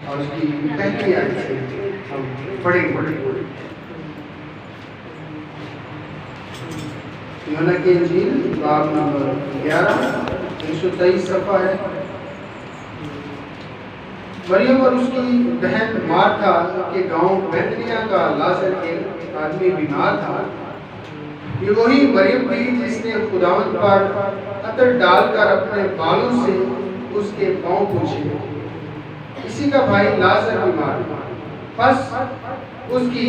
اور اس کی پہلی آیت سے ہم پڑھیں گے۔ یوحنا کی انجیل باب نمبر 11 123 صفحہ ہے۔ مریم اور اس کی بہن مارتھا کے گاؤں بیتنیا کا لازر ایک آدمی بیمار تھا۔ یہ وہی مریم تھی جس نے خداوند پر عطر ڈال کر اپنے بالوں سے اس کے پاؤں پوچھے۔ اسی کا بھائی لازر بیمار تھا۔ پس اس کی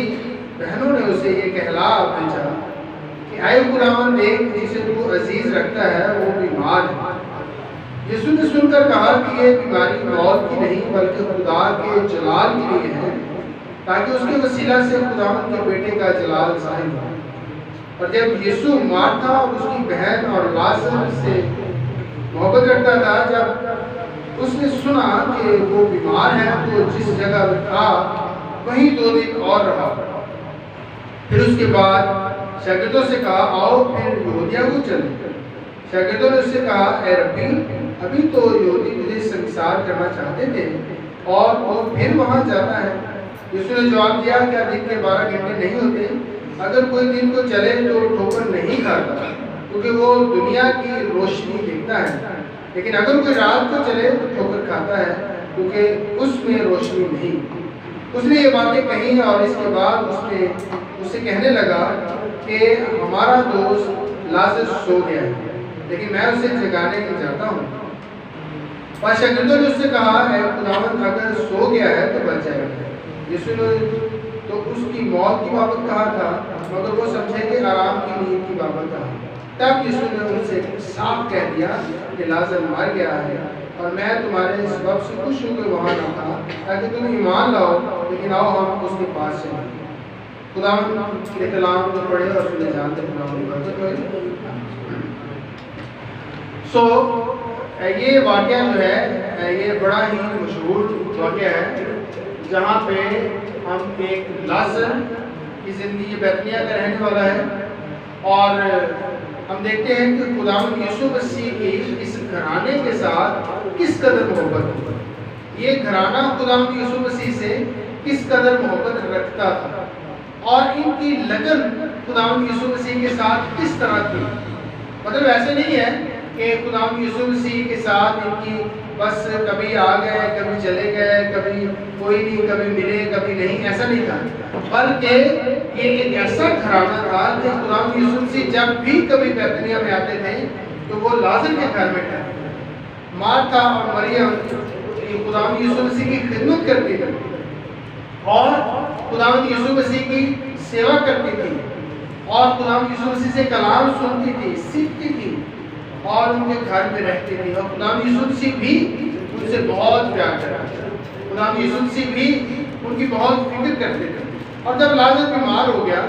بہنوں نے اسے یہ کہلا بھیجا کہ اے خداوند، ایک جسے تو عزیز رکھتا ہے وہ بیمار ہے۔ یسوع نے سن کر کہا کہ یہ بیماری موت کی نہیں بلکہ خدا کے جلال کے لیے ہے، تاکہ اس کے وسیلہ سے خداوند کے بیٹے کا جلال ظاہر ہو۔ اور جب یسوع مارتھا اور اس کی بہن اور لازر سے محبت رکھتا تھا، جب اس نے سنا کہ وہ بیمار ہے تو جس جگہ تھا وہیں 2 دن اور رہا۔ پھر اس کے بعد شاگردوں سے کہا آؤ پھر یہودیہ کو چلیں۔ شاگردوں نے اس سے کہا اے ربی، ابھی تو یہودی تجھے سنگسار کرنا چاہتے تھے اور وہ پھر وہاں جاتا ہے۔ یسوع نے جواب دیا کیا دن کے 12 گھنٹے نہیں ہوتے؟ اگر کوئی دن کو چلے تو ٹھوکر نہیں کھاتا، کیونکہ وہ دنیا کی روشنی دیکھتا ہے، لیکن اگر کوئی رات کو چلے تو ٹھوکر کھاتا ہے، کیونکہ اس میں روشنی نہیں۔ اس نے یہ باتیں کہی اور اس کے بعد اس نے اسے کہنے لگا کہ ہمارا دوست لازر سو گیا ہے، لیکن میں اسے جگانے کے جاتا ہوں۔ اور شاگردوں نے اس سے کہا اے خداوند، اگر سو گیا ہے تو بچ جائے گا۔ یسوع نے تو اس کی موت کی بابت کہا تھا، مگر وہ سمجھے کہ آرام کی نیند کی بابت کہا۔ تب یسوع نے ان سے صاف کہہ دیا کہ لازر مر گیا ہے، اور میں تمہارے سبب سے خوش ہوں کہ وہاں نہ تھا، تاکہ تم ایمان لاؤ، لیکن آؤ ہم اس کے پاس چلیں۔ خداوند کے کلام کو پڑھے اور سنے جانتے خداوند کی برکت ہوئے۔ یہ واقعہ جو ہے یہ بڑا ہی مشہور واقعہ ہے، جہاں پہ ہم ایک لازر کی زندگی بیتنیا کا رہنے والا ہے، اور ہم دیکھتے ہیں کہ خداوند یسوع مسیح کی اس گھرانے کے ساتھ کس قدر محبت ہے، یہ گھرانہ خداوند یسوع مسیح سے کس قدر محبت رکھتا تھا، اور ان کی لگن خداوند یسوع مسیح کے ساتھ کس طرح تھی۔ مطلب ایسے نہیں ہے کہ خداوند یسوع مسیح کے ساتھ ان کی بس کبھی آ گئے کبھی چلے گئے، کبھی کوئی نہیں، کبھی ملے کبھی نہیں، ایسا نہیں تھا، بلکہ یہ ایک ایسا گھرانہ تھا کہ خداوند یسوع مسیح جب بھی کبھی بیتنیا میں آتے تھے تو وہ لازر کے گھر میں تھے۔ مارتھا اور مریم خداوند یسوع مسیح کی خدمت کرتی تھی اور خداوند یسوع مسیح کی سیوا کرتی تھی، اور خداوند یسوع مسیح سے کلام سنتی تھی، سیکھتی تھی، اور ان کے گھر میں رہتی تھی، اور خداوند یسوع مسیح بھی ان سے بہت پیار کرتے تھے، خداوند یسوع مسیح بھی ان کی بہت فکر کرتے تھے۔ اور جب لازر بیمار ہو گیا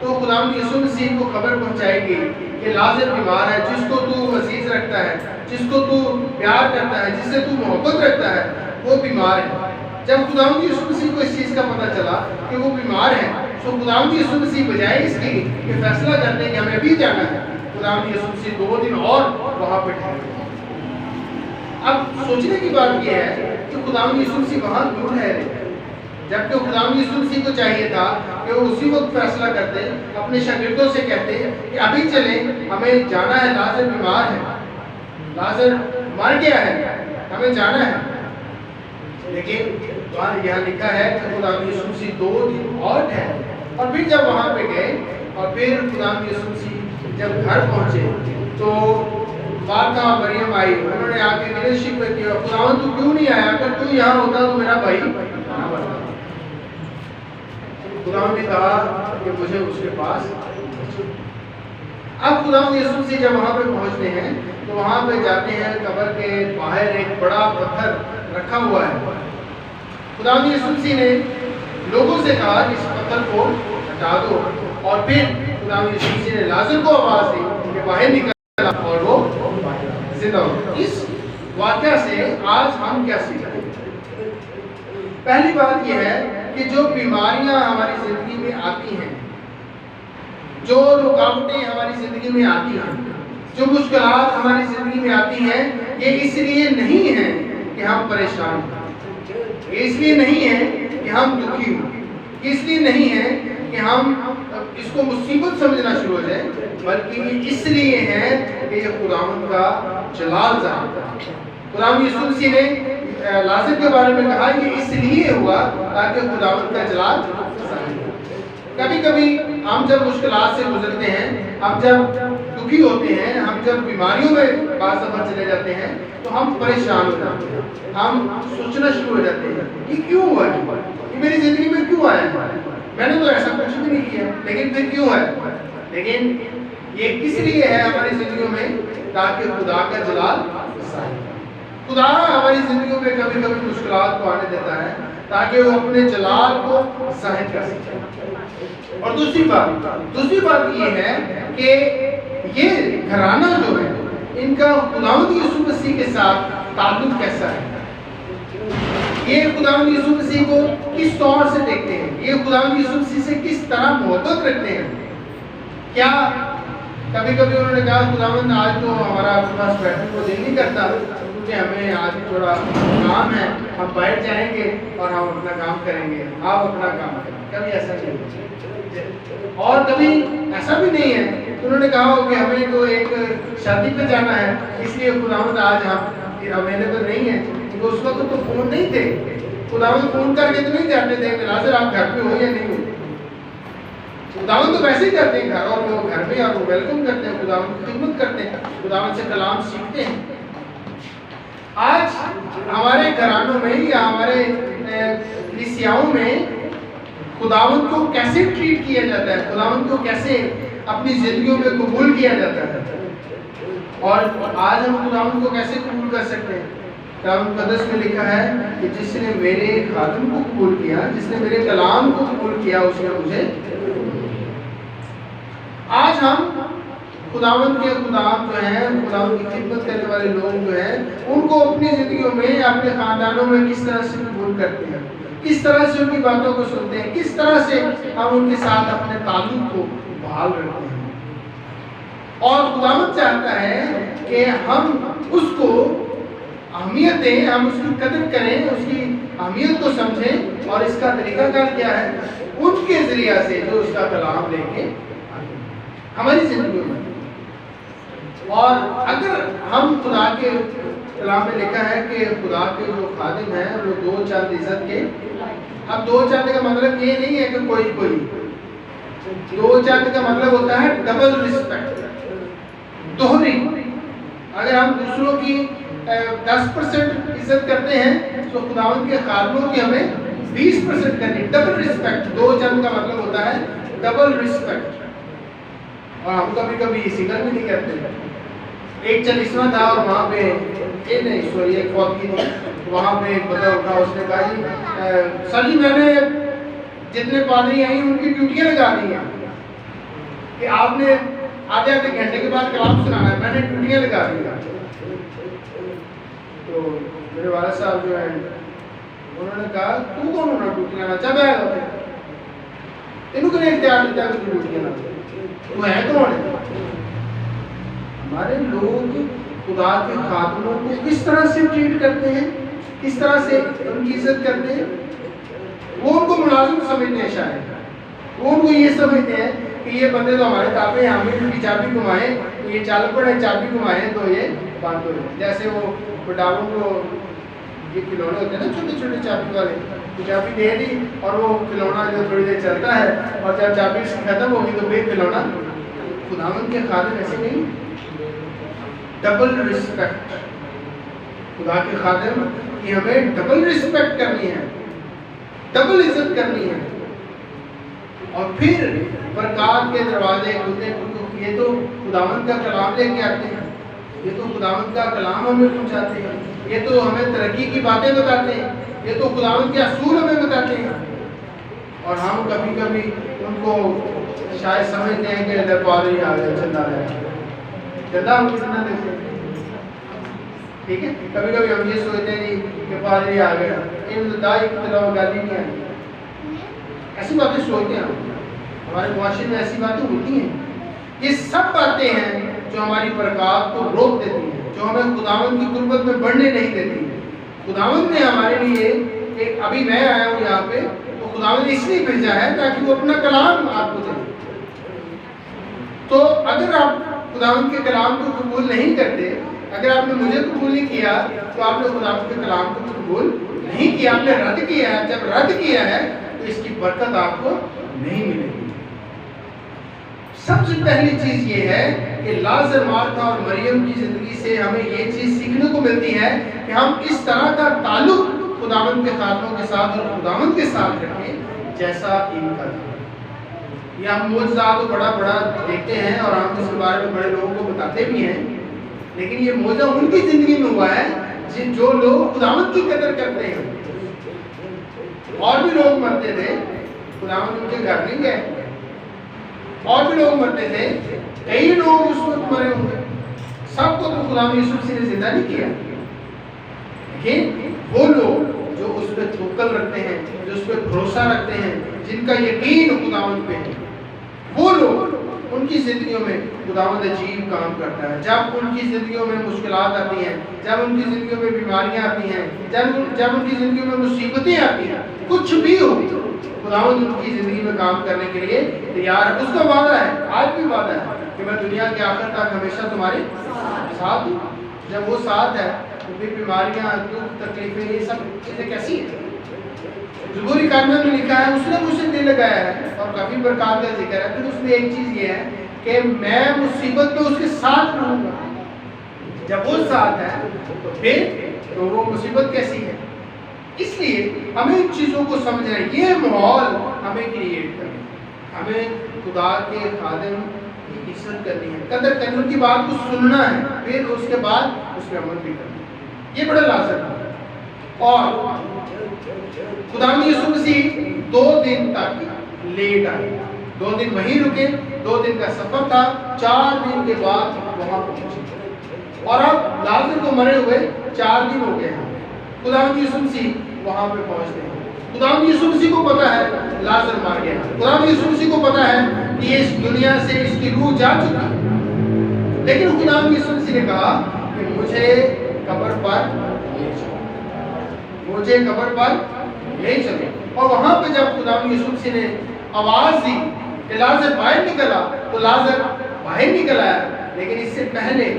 تو خداوند یسوع مسیح کو خبر پہنچائے گی کہ لازر بیمار ہے، جس کو تو عزیز رکھتا ہے، جس کو تو پیار کرتا ہے، جس سے تو محبت رکھتا ہے، وہ بیمار ہے۔ جب خداوند یسوع مسیح کو اس چیز کا پتہ چلا کہ وہ بیمار ہے، تو خداوند یسوع مسیح بجائے اس کی کہ فیصلہ کرنے کہ ہمیں بھی جانا ہے، خداوند یسوع مسیح 2 دن اور وہاں پہ ٹھہرے۔ اب سوچنے کی بات یہ ہے کہ خداوند یسوع مسیح وہاں کیوں ٹھہرے، جبکہ خداوند یسوع مسیح کو چاہیے تھا کہ وہ اسی وقت فیصلہ کرتے، اپنے شاگردوں سے کہتے کہ ابھی چلیں، ہمیں جانا ہے، لازر بیمار ہے، لازر مر گیا ہے، ہمیں جانا ہے۔ لیکن یہاں لکھا ہے کہ خداوند یسوع مسیح 2 دن اور ٹھہرے، اور پھر جب وہاں پہ گئے اور پھر خداوند یسوع مسیح جب گھر پہنچے تو مارتھا اور مریم آئی، انہوں نے آ کے دل شکوہ کیا، خداوند تو کیوں نہیں آیا، اگر تو یہاں ہوتا تو میرا بھائی نہ مرتا۔ خداوند نے کہا کہ مجھے اس کے پاس۔ اب خداوند یسوع مسیح جب وہاں پہ پہنچتے ہیں تو وہاں پہ جاتے ہیں، قبر کے باہر ایک بڑا پتھر رکھا ہوا ہے۔ خداوند یسوع مسیح نے لوگوں سے کہا کہ اس پتھر کو ہٹا دو، اور پھر خداوند یسوع مسیح نے لازر کو آواز دی کہ باہر نکل، اور وہ زندہ ہو۔ اس واقعہ سے آج ہم کیا سیکھتے ہیں؟ پہلی بات یہ ہے کہ جو بیماریاں ہماری زندگی میں آتی ہیں، جو رکاوٹیں ہماری زندگی میں آتی ہیں، جو مشکلات ہماری زندگی میں آتی ہیں، یہ اس لیے نہیں ہیں کہ ہم پریشان ہیں، یہ اس لیے نہیں ہے کہ ہم دکھی ہوں، اس لیے نہیں ہے کہ ہم اس کو مصیبت سمجھنا شروع ہو جائے، بلکہ یہ اس لیے ہے کہ یہ خداوند کا جلال ظاہر ہے۔ خداوند یسوع مسیح نے لازر کے بارے میں کہا کہ اس لیے ہوا تاکہ خداوند کا جلال ظاہر ہو۔ کبھی کبھی ہم جب مشکلات سے گزرتے ہیں، ہم جب دکھی ہوتے ہیں، ہم جب بیماریوں میں بعض دفعہ چلے جاتے ہیں تو ہم پریشان ہو جاتے ہیں، ہم سوچنا شروع ہو جاتے ہیں یہ کیوں ہوا ہے، یہ میری زندگی میں کیوں آیا ہے، میں نے تو ایسا کچھ بھی نہیں کیا، لیکن پھر کیوں ہے؟ لیکن یہ کس لیے ہے ہماری زندگیوں میں؟ تاکہ خدا کا جلال ظاہر ہو۔ خدا ہماری زندگیوں میں کبھی کبھی مشکلات کو آنے دیتا ہے تاکہ وہ اپنے جلال کو ظاہر کر سکے۔ اور دوسری بات یہ ہے کہ یہ گھرانہ جو ہے ان کا خداوند یسوع مسیح کے ساتھ تعلق کیسا ہے، یہ خداوند یسوع مسیح کو کس طور سے دیکھتے ہیں، یہ خداوند یسوع مسیح سے کس طرح محبت رکھتے ہیں۔ کیا کبھی کبھی انہوں نے کہا خداوند آج تو ہمارا آپ کے پاس بیٹھنے کو دل نہیں کرتا کیونکہ ہمیں آج تھوڑا کام ہے، ہم بیٹھ جائیں گے اور ہم اپنا کام کریں گے، آپ اپنا کام کریں، کبھی ایسا نہیں ہوتا۔ اور کبھی ایسا بھی نہیں ہے انہوں نے کہا ہو کہ ہمیں تو ایک شادی پہ جانا ہے اس لیے خداوند آج ہم اویلیبل نہیں ہیں، کیونکہ اس وقت تو فون نہیں تھے، خداوند فون کر کے تو نہیں جاتے تھے کہ ناظر آپ گھر پہ ہو یا نہیں ہو۔ خداوند تو ویسے ہی کرتے ہیں گھر، اور وہ گھر میں اور وہ ویلکم کرتے ہیں، خداوند کی خدمت کرتے ہیں، خداوند سے کلام سیکھتے ہیں۔ آج ہمارے گھرانوں میں یا ہمارے کلیسیاؤں میں خداوند کو کیسے ٹریٹ کیا جاتا ہے، خداوند کو کیسے اپنی زندگیوں میں قبول کیا جاتا ہے، اور آج ہم خداوند کو کیسے قبول کر سکتے ہیں؟ کلام مقدس میں لکھا ہے کہ جس نے میرے خادم کو قبول کیا، جس نے میرے کلام کو قبول کیا، اس نے مجھے۔ آج ہم خداوند کے خدام جو ہیں، خداوند کی خدمت کرنے والے لوگ جو ہیں، ان کو اپنی زندگیوں میں، اپنے خاندانوں میں کس طرح سے قبول کرتے ہیں، کس طرح سے ان کی باتوں کو سنتے ہیں، کس طرح سے ہم ان کے ساتھ اپنے تعلق کو بحال رکھتے ہیں۔ اور خداوند چاہتا ہے کہ ہم اس کو اہمیت دیں، ہم اس کی قدر کریں، اس کی اہمیت کو سمجھیں، اور اس کا طریقہ کار کیا ہے؟ ان کے ذریعہ سے جو اس کا کلام لے کے ہماری زندگیوں میں۔ اور اگر ہم خدا کے کلام میں لکھا ہے کہ خدا کے جو خادم ہیں وہ دو چند عزت کے، اب دو چند کا مطلب یہ نہیں ہے کہ کوئی دو چند کا مطلب ہوتا ہے ڈبل رسپیکٹ، دوہری۔ اگر ہم دوسروں کی 10% عزت کرتے ہیں تو خداوند کے خادموں کی ہمیں 20% کرنی، ڈبل رسپیکٹ۔ دو چند کا مطلب ہوتا ہے ڈبل رسپیکٹ، اور ہم کبھی کبھی سنگل بھی نہیں کرتے۔ ایک 40واں تھا اور وہاں پہ ایک فوت کی تھی، وہاں پہ ایک بندہ اٹھا، اس نے کہا جی سر جی میں نے جتنے پادری آئی ان کی ڈیوٹیاں لگا دی ہیں کہ آپ نے آدھے گھنٹے کے بعد کلام سنانا ہے، میں نے ڈیوٹیاں لگا دی ہیں۔ تو میرے والد صاحب جو ہیں انہوں نے کہا تو کون ہونا ڈیوٹیاں لانا، جب آئے ہوتے انہوں کو نہیں اختیار دیتا ہے کہ ڈیوٹیاں لانا، تو ہے کون ہے؟ ہمارے لوگ خدا کے خادموں کو کس طرح سے ٹریٹ کرتے ہیں، کس طرح سے ان کی عزت کرتے ہیں۔ وہ ان کو ملازم سمجھتے ہیں، شاید وہ ان کو یہ سمجھتے ہیں کہ یہ بندے تو ہمارے تابع ہیں، ہمیں ان کی چابی گھمائیں تو یہ چال پڑے، چابی گھمائیں تو یہ بند ہو جائے۔ جیسے وہ بڈاؤں کو یہ کھلونے ہوتے ہیں نا چھوٹے چھوٹے چابی والے، چابی دے دی اور وہ کھلونا جو تھوڑی دیر چلتا ہے، اور جب چابی اس کی ختم ہوگی تو پھر کھلونا۔ خداوند کے خادم ایسے نہیں، ڈبل رسپیکٹ۔ خدا کے خادم کی ہمیں ڈبل رسپیکٹ کرنی ہے، ڈبل عزت کرنی ہے، اور پھر برکات کے دروازے کھلتے ہیں۔ یہ تو خداوند کا کلام لے کے آتے ہیں، یہ تو خداوند کا کلام ہمیں پہنچاتے ہیں، یہ تو ہمیں ترقی کی باتیں بتاتے ہیں، یہ تو خداوند کے اصول ہمیں بتاتے ہیں، اور ہم کبھی کبھی ان کو شاید سمجھتے ہیں کہ پادری آ گئے چندہ لے، چندہ ہم کس طرح دیتے ہیں، ٹھیک ہے۔ کبھی کبھی ہم یہ سوچتے ہیں کہ پادری آ گیا، امتدائی اختلاف گالی نہیں آئی، ایسی باتیں سوچتے ہیں ہمارے معاشرے میں، ایسی باتیں ہوتی ہیں۔ یہ سب باتیں ہیں جو ہماری برکات کو روک دیتی ہیں، جو ہمیں خداوند کی قربت میں بڑھنے نہیں دیتی ہیں۔ خداوند نے ہمارے لیے ایک ابھی میں آیا ہوں یہاں پہ تو خداوند نے اس لیے بھیجا ہے تاکہ وہ اپنا کلام آپ کو دے. تو اگر آپ خداوند کے کلام کو قبول نہیں کرتے، اگر آپ نے مجھے قبول نہیں کیا تو آپ نے خداوند کے کلام کو قبول نہیں کیا، آپ نے رد کیا ہے. جب رد کیا ہے تو اس کی برکت آپ کو نہیں ملے گی. سب سے پہلی چیز یہ ہے کہ لازر، مارتھا اور مریم کی زندگی سے ہمیں یہ چیز سیکھنے کو ملتی ہے کہ ہم اس طرح کا تعلق خداوند کے خادموں کے ساتھ اور خداوند کے ساتھ رکھیں جیسا ان کا تھا. یہ ہم معجزات تو بڑا بڑا دیکھتے ہیں اور ہم اس کے بارے میں بڑے لوگوں کو بتاتے بھی ہیں، لیکن یہ معجزہ ان کی زندگی میں ہوا ہے جو لوگ خداوند کی قدر کرتے ہیں. اور بھی لوگ مرتے تھے، خداوند ان کے گھر نہیں گئے. اور بھی لوگ مرتے تھے، کئی لوگ اس وقت مرے ہوں گے، سب کو تو خداوند یسوع مسیح نے زندہ نہیں کیا. لیکن وہ لوگ جو اس پہ توکل رکھتے ہیں، جو اس پہ بھروسہ رکھتے ہیں، جن کا یقین خداوند پہ ہے، وہ لوگ، ان کی زندگیوں میں خداوند عجیب کام کرتا ہے. جب ان کی زندگیوں میں مشکلات آتی ہیں، جب ان کی زندگیوں میں بیماریاں آتی ہیں، جب ان کی زندگیوں میں مصیبتیں آتی ہیں، کچھ بھی ہو، خداوند ان کی زندگی میں کام کرنے کے لیے تیار ہے. اس کا وعدہ ہے، آج بھی وعدہ ہے کہ میں دنیا کے آخر تک ہمیشہ تمہارے ساتھ ہوں. جب وہ ساتھ ہے تو پھر بیماریاں، دکھ، تکلیفیں، یہ سب چیزیں کیسی ہیں؟ زبوری کارنامہ میں لکھا ہے اس نے مجھ سے دل لگایا ہے اور کافی برکات کا ذکر ہے. پھر اس میں ایک چیز یہ ہے کہ میں مصیبت میں اس کے ساتھ رہوں گا. جب وہ ساتھ ہے تو پھر تو وہ مصیبت کیسی ہے؟ اس لیے ہمیں ان چیزوں کو سمجھنا ہے. یہ ماحول ہمیں کریٹ کرنا ہے، ہمیں خدا کے خادم کی عزت کرنی ہے، قدر کرنی، ان کی بات کو سننا ہے، پھر اس کے بعد اس پہ عمل بھی کرنا ہے. یہ بڑا لازم ہے. اور خداوند یسوع مسیح 2 دن تک لیٹ آئے، 2 دن وہیں رکے. 2 دن کا سفر تھا، 4 دن کے بعد وہاں پہنچے. اور اب لازر کو مرے ہوئے 4 دن ہو گئے ہیں. خداوند یسوع مسیح وہاں پہ پہنچتے ہیں. خداوند یسوع مسیح کو پتا ہے لازر مر گیا. خداوند یسوع مسیح کو پتا ہے کہ یہ اس دنیا سے اس کی روح جا چکی ہے. لیکن خداوند یسوع مسیح نے کہا کہ مجھے قبر پر لے چلو، مجھے قبر پر لے چلو. اور وہاں پہ جب خداوند یسوع مسیح نے آواز دی کہ لازر باہر نکلا، تو لازر باہر نکل آیا. لیکن اس سے پہلے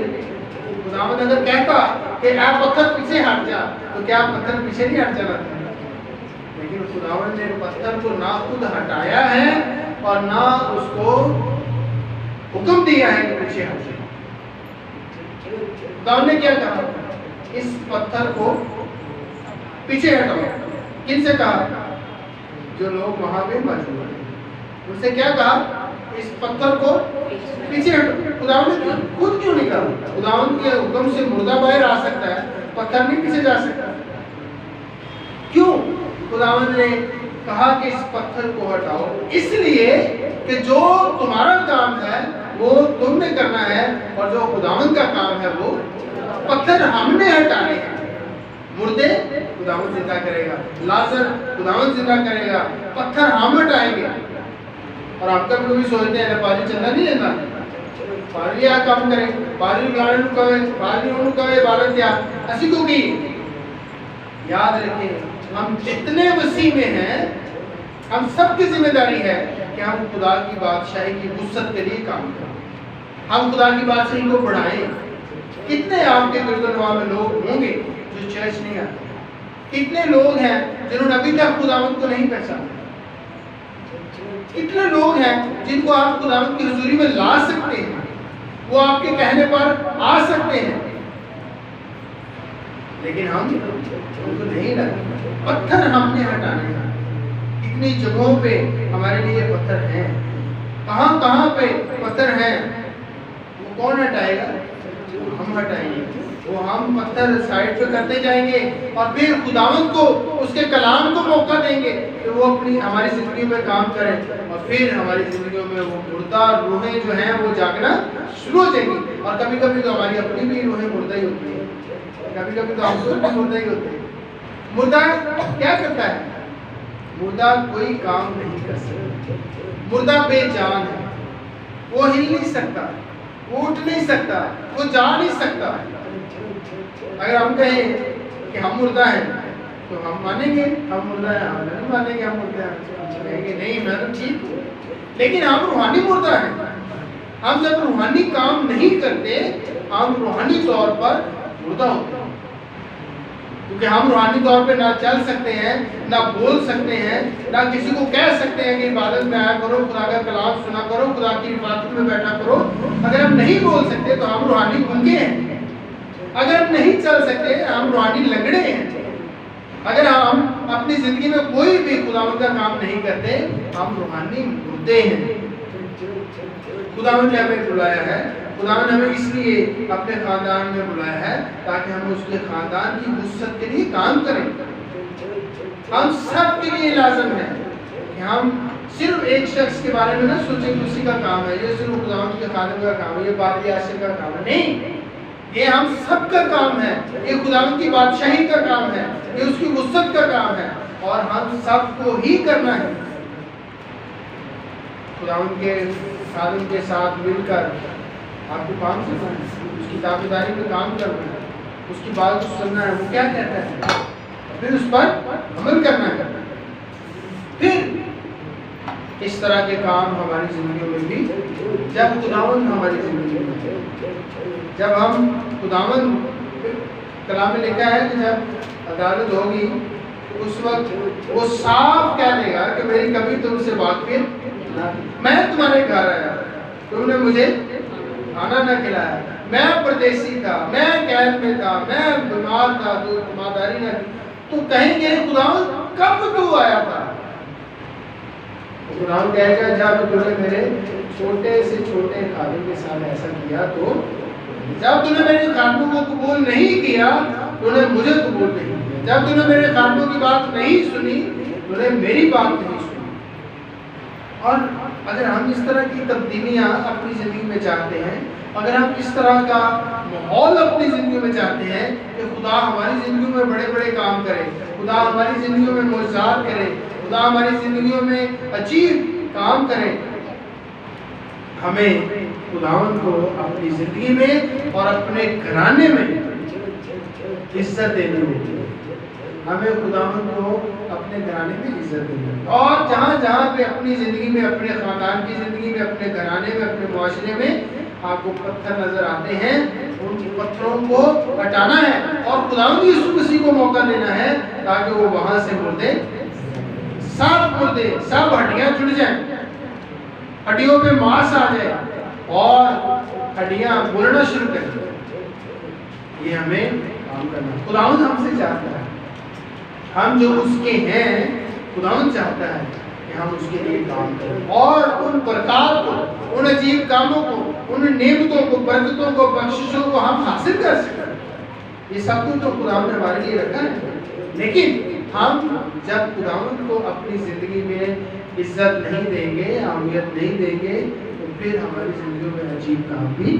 خداوند اگر کہتا کہ اے پتھر پیچھے ہٹ جا، تو کیا پتھر پیچھے نہیں ہٹ جانا تھا؟ لیکن خداوند نے پتھر کو نہ خود ہٹایا ہے اور نہ اس کو حکم دیا ہے کہ پیچھے ہٹ جا. خداوند نے کیا کہا؟ اس پتھر کو پیچھے ہٹاؤ. کن سے کہا؟ جو لوگ وہاں پہ موجود ہیں. ان سے کیا کہا؟ اس پتھر کو پیچھے ہٹو. خداوند نے خود کیوں نہیں کہا؟ خداوند کے حکم سے مردہ باہر آ سکتا ہے، پتھر نہیں پیچھے جا سکتا. کیوں خداوند نے کہا کہ اس پتھر کو ہٹاؤ؟ اس لیے کہ جو تمہارا کام ہے وہ تم نے کرنا ہے، اور جو خداوند کا کام ہے وہ پتھر ہم نے ہٹانے ہیں. مردے خداوند زندہ کرے گا، لازر خداوند زندہ کرے گا، پتھر ہم ہٹائیں گے. اور آپ کبھی کبھی سوچتے ہیں پادری چندہ نہیں لینا، پادری آ کام کرے، پادری بلانے کو کہے، پادری انہوں کہے عبادت کیا اسی کو کی. یاد رکھیں ہم جتنے وسیع میں ہیں، ہم سب کی ذمہ داری ہے کہ ہم خدا کی بادشاہی کی وسعت کے لیے کام کریں، ہم خدا کی بادشاہی کو بڑھائیں. کتنے آپ کے گرد و نواح میں لوگ ہوں گے جو چرچ نہیں آتے؟ کتنے لوگ ہیں جنہوں نے ابھی تک خداوند کو نہیں پہچانا؟ کتنے لوگ ہیں جن کو آپ خداوند کی حضوری میں لا سکتے ہیں، وہ آپ کے کہنے پر آ سکتے ہیں، لیکن ہم ان کو نہیں لاتے. پتھر ہم نے ہٹانے ہیں. کتنی جگہوں پہ ہمارے لیے پتھر ہیں، کہاں کہاں پہ پتھر ہیں. وہ کون ہٹائے گا؟ ہم ہٹائیں گے. وہ ہم پتھر سائڈ پہ کرتے جائیں گے اور پھر خداوند کو اس کے کلام کو موقع دیں گے کہ وہ اپنی ہماری زندگی میں کام کریں، اور پھر ہماری زندگیوں میں وہ مردہ روحیں جو ہیں وہ جاگنا شروع ہو جائیں گی. اور کبھی کبھی تو ہماری اپنی بھی روحیں مردہ ہی ہوتی ہیں، کبھی کبھی تو ہم خود بھی مردہ ہی ہوتے ہیں. مردہ کیا کرتا ہے؟ مردہ کوئی کام نہیں کر سکتا. مردہ بے جان ہے، وہ ہل نہیں سکتا، وہ اٹھ نہیں سکتا، وہ جا نہیں سکتا. اگر ہم کہیں کہ ہم مردہ ہیں تو ہم مانیں گے ہم مردہ ہیں، ہم نہیں مانیں گے ہم مردہ ہیں، کہیں گے نہیں میں تو ٹھیک ہوں، لیکن ہم روحانی مردہ ہیں۔ ہم جب روحانی کام نہیں کرتے ہم روحانی طور پر مردہ ہوتے ہیں، کیونکہ ہم روحانی طور پہ نہ چل سکتے ہیں، نہ بول سکتے ہیں، نہ کسی کو کہہ سکتے ہیں کہ عبادت میں آیا کرو، خدا کا کلام سنا کرو، خدا کی عبادت میں بیٹھا کرو۔ اگر ہم نہیں بول سکتے تو ہم روحانی گنگے ہیں، اگر ہم نہیں چل سکتے ہم روحانی لنگڑے ہیں، اگر ہم اپنی زندگی میں کوئی بھی خداوند کا کام نہیں کرتے ہم روحانی مردے ہیں۔ خداوند نے ہمیں بلایا ہے، خداوند نے ہمیں اس لیے اپنے خاندان میں بلایا ہے تاکہ ہم اس کے خاندان کی وسعت کے لیے کام کریں۔ ہم سب کے لیے لازم ہے کہ ہم صرف ایک شخص کے بارے میں نہ سوچیں کہ اسی کا کام ہے، یہ صرف خداوند کے خادم کا کام ہے، یہ پادری عاشر کا کام ہے، نہیں، یہ ہم سب کا کام ہے، یہ خداوند کی بادشاہی کا کام ہے، یہ اس کی وسعت کا کام ہے، اور ہم سب کو ہی کرنا ہے۔ خداوند کے خادم کے ساتھ مل کر آپ کو کام کرنا ہے، اس کی تابعداری میں کام کرنا ہے، اس کی بات کو سننا ہے، وہ کیا کہتا ہے، پھر اس پر عمل کرنا ہے۔ پھر اس طرح کے کام ہماری زندگیوں میں بھی جب خداوند ہماری زندگی میں ہے، جب ہم خداوند کلام میں لکھا ہے کہ جب عدالت ہوگی اس وقت وہ صاف کہہ دے گا کہ میری کبھی تم سے بات پھر میں تمہارے گھر آیا، تم نے مجھے کھانا نہ کھلایا، میں پردیسی تھا، میں قید میں تھا، میں بیمار تھا، تو تیمارداری نہ کی، تو کہیں گے خداوند کب تو آیا تھا؟ خداوند کہے گا جب تم نے میرے چھوٹے سے چھوٹے خادم کے ساتھ ایسا کیا، تو جب تم نے میرے خادموں کو قبول نہیں کیا تو نے مجھے قبول نہیں کیا، جب تم نے میرے خادموں کی بات نہیں سنی تو نے میری بات نہیں سنی۔ اور اگر ہم اس طرح کی تبدیلیاں اپنی زندگی میں چاہتے ہیں، اگر ہم اس طرح کا ماحول اپنی زندگی میں چاہتے ہیں کہ خدا ہماری زندگیوں میں بڑے بڑے کام کرے، خدا ہماری زندگیوں میں معجزات کرے، خدا ہماری زندگیوں میں عجیب کام کرے، ہمیں خداوند کو اپنی زندگی میں اور اپنے گھرانے میں عزت دینی ہوگی۔ ہمیں خداوند کو اپنے گھرانے میں عزت دینی ہوگی، اور جہاں جہاں پہ اپنی زندگی میں، اپنے خاندان کی زندگی میں، اپنے گھرانے میں، اپنے معاشرے میں آپ کو پتھر نظر آتے ہیں، ان پتھروں کو ہٹانا ہے، اور خداوند یسوع مسیح کو موقع دینا ہے تاکہ وہ وہاں سے مردے، سب مردے، سب ہڈیاں جڑ جائیں، ہڈیوں پہ ماس آ جائے اور ہڈیاں بولنا شروع کر دیں۔ یہ ہمیں کام کرنا ہے، خداوند ہم سے چاہتا ہے، ہم جو اس کے ہیں خداوند چاہتا ہے کہ ہم اس کے لیے کام کریں، اور ان برکات کو، ان عجیب کاموں کو، ان نعمتوں کو، برکتوں کو، بخششوں کو ہم حاصل کر سکیں۔ یہ سب کچھ تو خداوند نے ہمارے لیے رکھا ہے، لیکن ہم جب خداوند کو اپنی زندگی میں عزت نہیں دیں گے، اہمیت نہیں دیں گے، تو پھر ہماری زندگیوں میں عجیب کام بھی۔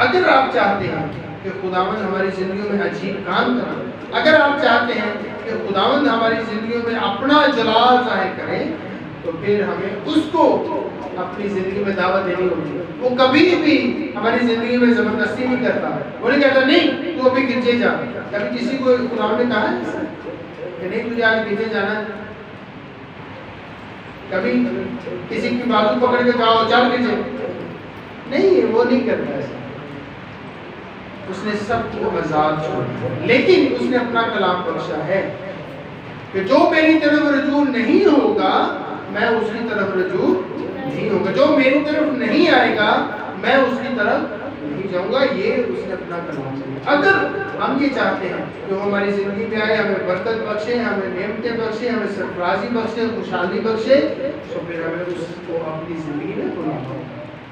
اگر آپ چاہتے ہیں کہ خداوند ہماری زندگیوں میں عجیب کام کرے، اگر آپ چاہتے ہیں کہ خداوند ہماری زندگیوں میں اپنا جلال ظاہر کرے، تو پھر ہمیں اس کو اپنی زندگی میں دعوت دینی ہوگی۔ وہ کبھی بھی ہماری زندگی میں زبردستی نہیں کرتا، وہ نہیں کہتا نہیں تو ابھی گرجے جا۔ کبھی کسی کو خداوند نے کہا ہے کہ نہیں تجھے آج گرجے جانا ہے؟ کبھی کسی کی بازو پکڑ کے کہا چل گرجے؟ نہیں، وہ نہیں کرتا ایسا۔ اس نے سب کو آزاد چھوڑا، لیکن اس نے اپنا کلام بخشا ہے کہ جو میری طرف رجوع نہیں ہوگا میں اس کی طرف رجوع نہیں ہوگا، جو میری طرف نہیں آئے گا میں اس کی طرف نہیں جاؤں گا۔ یہ اس نے اپنا کلام دیا۔ اگر ہم یہ چاہتے ہیں کہ وہ ہماری زندگی میں آئے، ہمیں برکت بخشے، ہمیں نعمتیں بخشے، ہمیں سرفرازی بخشے، خوشحالی بخشے، تو پھر ہمیں اس کو اپنی زندگی میں کرنا ہوگا،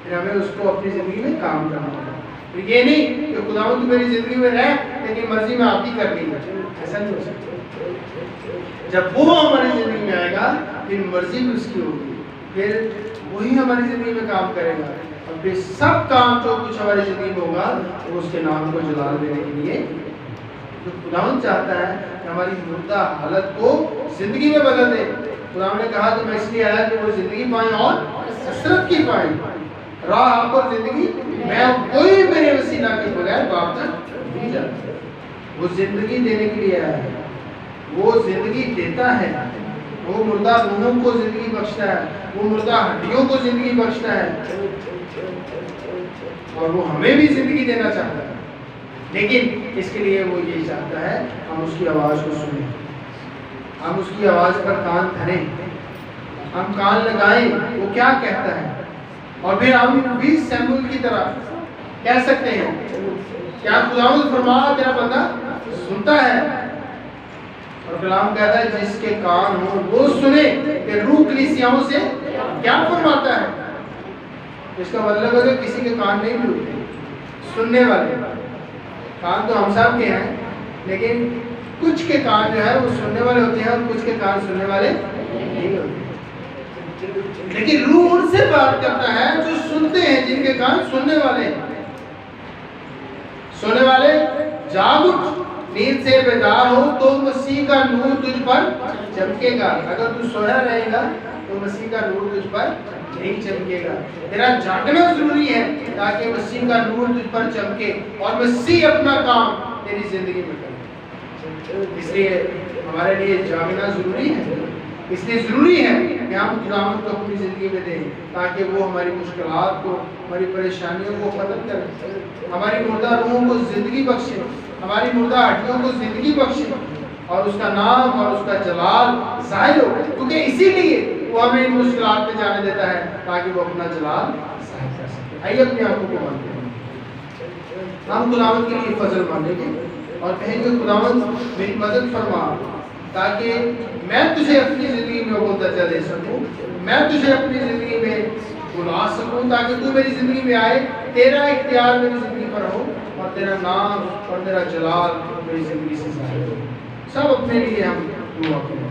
پھر ہمیں اس کو اپنی زندگی میں کام کرنا ہوگا۔ یہ نہیں کہ خداوند میری زندگی میں رہے لیکن مرضی میں آپ ہی کرنی ہے، ایسا نہیں ہو سکتا۔ جب وہ ہماری زندگی میں آئے گا پھر مرضی بھی اس کی ہوگی، پھر وہی ہماری زندگی میں کام کرے گا، اور پھر سب کام جو کچھ ہماری زندگی میں ہوگا وہ اس کے نام کو جلال دینے کے لیے۔ تو خداوند چاہتا ہے کہ ہماری مردہ حالت کو زندگی میں بدل دے۔ خداوند نے کہا کہ میں اس لیے آیا کہ وہ زندگی پائیں اور حسرت کی پائیں، راہ پر زندگی میں کوئی میرے وسیلہ کے بغیر باپ تک نہیں جاتا۔ وہ زندگی دینے کے لیے آیا ہے، وہ زندگی دیتا ہے، وہ مردہ روحوں کو زندگی بخشتا ہے، وہ مردہ ہڈیوں کو زندگی بخشتا ہے، اور وہ ہمیں بھی زندگی دینا چاہتا ہے۔ لیکن اس کے لیے وہ یہ چاہتا ہے ہم اس کی آواز کو سنیں، ہم اس کی آواز پر کان دھریں، ہم کان لگائیں وہ کیا کہتا ہے، اور پھر ہم بھی سیموئیل کی طرح کہہ سکتے ہیں کیا خداوند فرما تیرا بندہ سنتا ہے، اور کلام کہتا ہے جس کے کان ہوں وہ سنے کہ روح کلیسیاؤں سے کیا فرماتا ہے۔ اس کا مطلب ہے کہ کسی کے کان نہیں بھی ہوتے، سننے والے کان تو ہم سب کے ہیں، لیکن کچھ کے کان جو ہے وہ سننے والے ہوتے ہیں اور کچھ کے کان سننے والے نہیں ہوتے، لیکن روح ان سے بات کرتا ہے جو سنتے ہیں، جن کے کان سننے والے ہیں۔ سونے والے جاگ اٹھ، نیند سے بیدار ہو تو مسیح کا نور تجھ پر چمکے گا۔ اگر تو سویا رہے گا تو مسیح کا نور تجھ پر نہیں چمکے گا۔ تیرا جاگنا ضروری ہے تاکہ مسیح کا نور تجھ پر چمکے اور مسیح اپنا کام تیری زندگی میں کرے۔ اس لیے ہمارے لیے جاگنا ضروری ہے، اس لیے ضروری ہے کہ ہم خداوند کو اپنی زندگی میں دیں تاکہ وہ ہماری مشکلات کو، ہماری پریشانیوں کو ختم کرے، ہماری مردہ روحوں کو زندگی بخشے، ہماری مردہ ہڈیوں کو زندگی بخشے، اور اس کا نام اور اس کا جلال ظاہر ہو، کیونکہ اسی لیے وہ ہمیں ان مشکلات میں جانے دیتا ہے تاکہ وہ اپنا جلال ظاہر کر سکے۔ آئیے اپنی آنکھوں کو بند کریں، ہم خداوند کے لیے فضل مانگیں گے اور کہیں گے خداوند میری مدد فرما تاکہ میں تجھے اپنی زندگی میں وہ درجہ دے سکوں، میں تجھے اپنی زندگی میں بلا سکوں تاکہ تو میری زندگی میں آئے، تیرا اختیار میری زندگی پر ہو اور تیرا نام اور تیرا جلال میری زندگی سے ظاہر ہو۔ سب اپنے لیے ہم دعا کریں۔